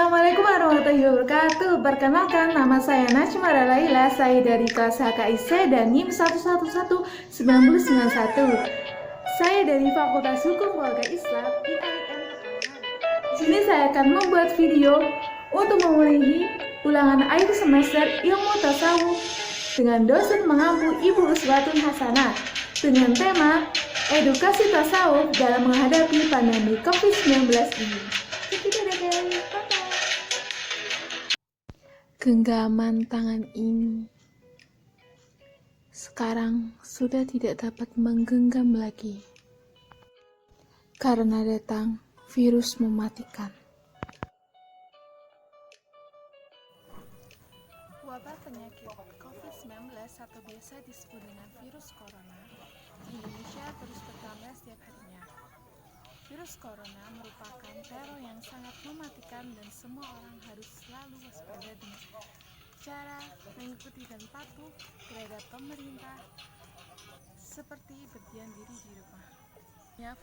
Assalamualaikum warahmatullahi wabarakatuh. Perkenalkan, nama saya Najmara Laila. Saya dari kelas HKIC dan NIM 1119091. Saya dari Fakultas Hukum Keluarga Islam IAIN Pekalongan. Di sini saya akan membuat video untuk memenuhi ulangan akhir semester Ilmu Tasawuf dengan dosen mengampu Ibu Uswatun Hasanah dengan tema Edukasi Tasawuf dalam menghadapi pandemi COVID-19 ini. Genggaman tangan ini sekarang sudah tidak dapat menggenggam lagi karena datang virus mematikan. Wabah penyakit COVID-19 atau biasa disebut dengan virus corona di Indonesia terus bertambah setiap harinya. Virus corona merupakan teror yang sangat mematikan dan semua orang harus selalu waspada dengan cara mengikuti dan patuh terhadap pemerintah seperti berdiam diri di rumah.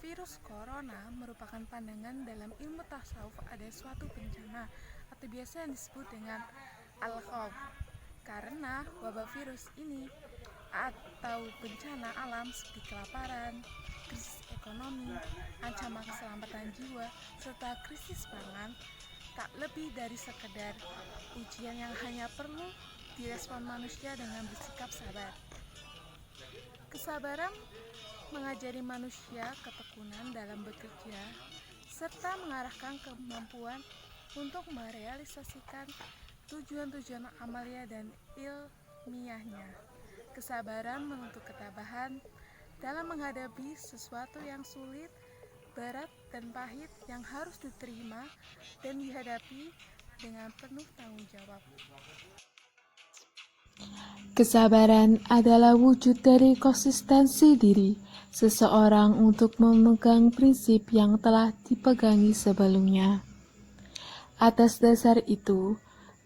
Virus corona merupakan pandangan dalam ilmu tasawuf ada suatu bencana atau biasa yang disebut dengan al-khauf. Karena wabah virus ini atau bencana alam seperti kelaparan, krisis ekonomi, ancaman keselamatan jiwa, serta krisis pangan tak lebih dari sekedar ujian yang hanya perlu direspon manusia dengan bersikap sabar. Kesabaran mengajari manusia ketekunan dalam bekerja serta mengarahkan kemampuan untuk merealisasikan tujuan-tujuan amalia dan ilmiahnya. Kesabaran menuntut ketabahan dalam menghadapi sesuatu yang sulit, berat, dan pahit yang harus diterima dan dihadapi dengan penuh tanggung jawab. Kesabaran adalah wujud dari konsistensi diri seseorang untuk memegang prinsip yang telah dipegangi sebelumnya. Atas dasar itu,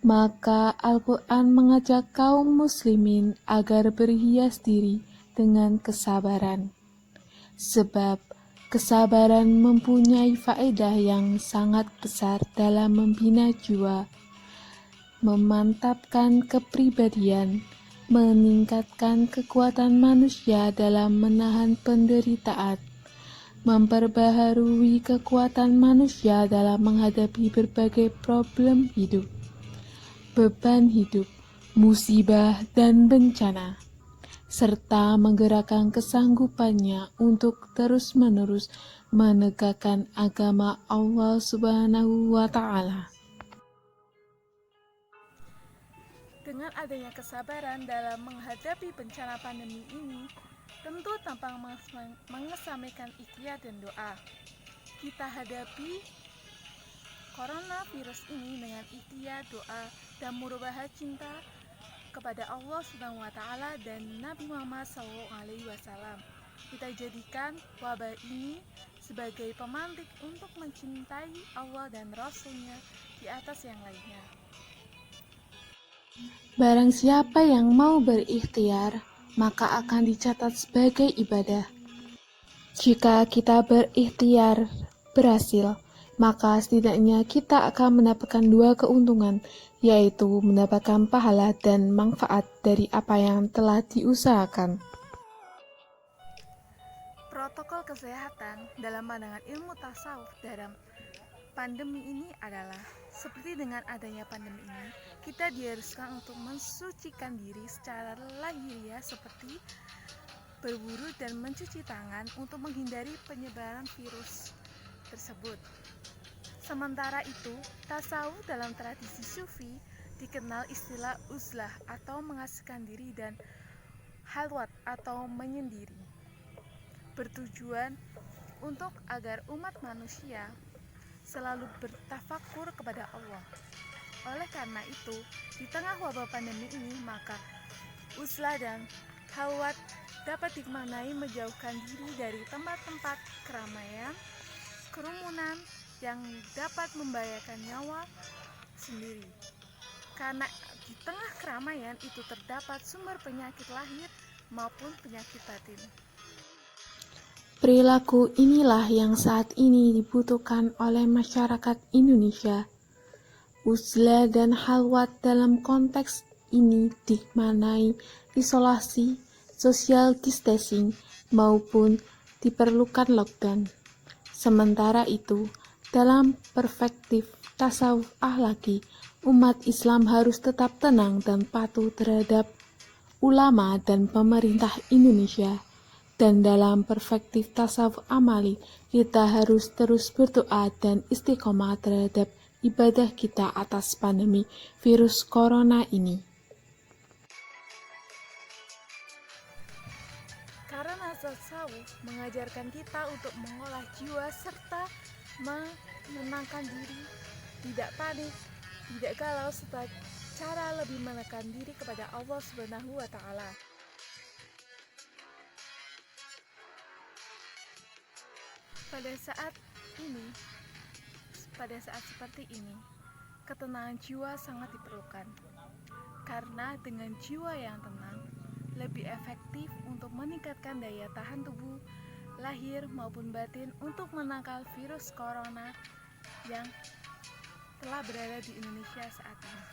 maka Al-Quran mengajak kaum muslimin agar berhias diri dengan kesabaran. Sebab kesabaran mempunyai faedah yang sangat besar dalam membina jiwa, memantapkan kepribadian, meningkatkan kekuatan manusia dalam menahan penderitaan, memperbaharui kekuatan manusia dalam menghadapi berbagai problem hidup, beban hidup, musibah, dan bencana, serta menggerakkan kesanggupannya untuk terus-menerus menegakkan agama Allah Subhanahu wa Ta'ala. Dengan adanya kesabaran dalam menghadapi bencana pandemi ini, tentu tanpa mengesampingkan ikhtiar dan doa. Kita hadapi coronavirus ini dengan ikhtiar, doa, dan murobaah cinta kepada Allah Subhanahu wa Ta'ala dan Nabi Muhammad SAW. Kita jadikan wabah ini sebagai pemantik untuk mencintai Allah dan Rasul-Nya di atas yang lainnya. Barang siapa yang mau berikhtiar, maka akan dicatat sebagai ibadah. Jika kita berikhtiar berhasil, maka setidaknya kita akan mendapatkan dua keuntungan, yaitu mendapatkan pahala dan manfaat dari apa yang telah diusahakan. Protokol kesehatan dalam pandangan ilmu tasawuf dalam pandemi ini adalah seperti dengan adanya pandemi ini, kita diharuskan untuk mensucikan diri secara lahiriah seperti berburu dan mencuci tangan untuk menghindari penyebaran virus tersebut. Sementara itu, tasawuf dalam tradisi sufi dikenal istilah uzlah atau mengasihkan diri dan halwat atau menyendiri, bertujuan untuk agar umat manusia selalu bertafakur kepada Allah. Oleh karena itu, di tengah wabah pandemi ini, maka uzlah dan halwat dapat dimaknai menjauhkan diri dari tempat-tempat keramaian, kerumunan yang dapat membahayakan nyawa sendiri. Karena di tengah keramaian itu terdapat sumber penyakit lahir maupun penyakit batin. Perilaku inilah yang saat ini dibutuhkan oleh masyarakat Indonesia. uzlah dan halwat dalam konteks ini dimaknai isolasi, social distancing, maupun diperlukan lockdown. Sementara itu, dalam perspektif tasawuf akhlaki, umat Islam harus tetap tenang dan patuh terhadap ulama dan pemerintah Indonesia. Dan dalam perspektif tasawuf amali, kita harus terus berdoa dan istiqomah terhadap ibadah kita atas pandemi virus corona ini. Karena tasawuf mengajarkan kita untuk mengolah jiwa serta menenangkan diri, tidak panik, tidak galau, serta cara lebih menekan diri kepada Allah Subhanahu wa Ta'ala. Pada saat seperti ini, ketenangan jiwa sangat diperlukan. Karena dengan jiwa yang tenang, lebih efektif untuk meningkatkan daya tahan tubuh, lahir maupun batin untuk menangkal virus corona yang telah berada di Indonesia saat ini.